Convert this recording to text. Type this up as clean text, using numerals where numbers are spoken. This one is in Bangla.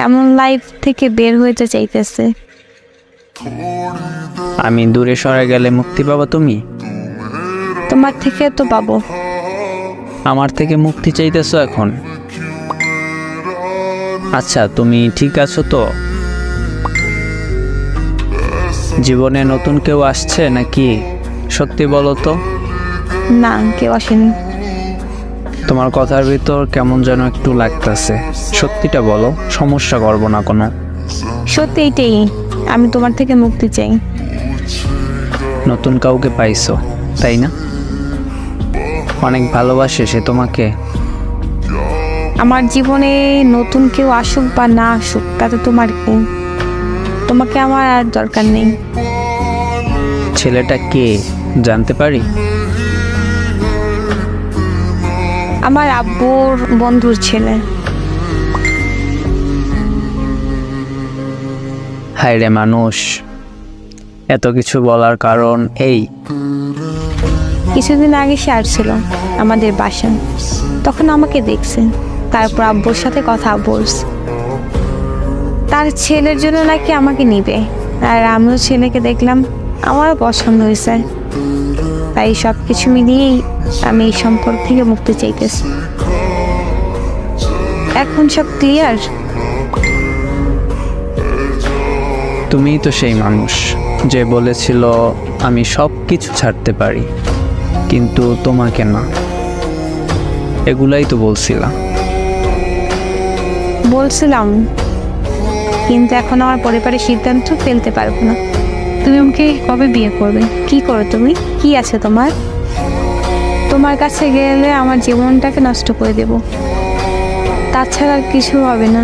এমন লাইফ থেকে বের হইতে চাইতেছে। আমি দূরে সরে গেলে মুক্তি পাবো তুমি? তোমার থেকে তো পাবো। আমার থেকে মুক্তি চাইতেছো এখন? আচ্ছা, তুমি ঠিক আছো তো? জীবনে নতুন কেউ আসছে নাকি? সত্যি বলো তো। না, কেউ আসেনি। তোমার কথার ভিতর কেমন যেন একটু লাগতেছে। সত্যিটা বলো, সমস্যা করবো না কোনো। সত্যি এইটাই, আমি তোমার থেকে মুক্তি চাই। নতুন কাউকে পাইছো তাই না? অনেক ভালোবাসে সে তোমাকে? আমার জীবনে নতুন কেউ আসুক বা না আসুক তাতে তোমার কি? তোমাকে আমার আর দরকার নেই। ছেলেটা কে জানতে পারি? আমার আব্বুর বন্ধুর ছেলে। হায় রে মানুষ, এত কিছু বলার কারণ এই? কিছুদিন আগে সে আসছিল আমাদের বাসায়, তখন আমাকে দেখছে, তারপর আব্বুর সাথে কথা বলছে। তার ছেলের জন্য নাকি আমাকে নিবে, আর আমিও ছেলেকে দেখলাম, আমারও পছন্দ হয়েছে। তাই সব কিছু মিলিয়েই আমি এই সম্পর্ক থেকে মুক্তি চাইতেছি। এখন সব ক্লিয়ার। তুমিই তো সেই মানুষ যে বলেছিল আমি সব কিছু ছাড়তে পারি, কিন্তু তোমাকে না। এগুলাই তো বলছিলাম। বলছিলাম, কিন্তু এখন আমার পরিবারের সিদ্ধান্ত ফেলতে পারবো না। তুমি আমাকে কবে বিয়ে করবে? কি করো তুমি? কি আছে তোমার? তোমার কাছে গেলে আমার জীবনটাকে নষ্ট করে দেব, তাছাড়া আর কিছু হবে না।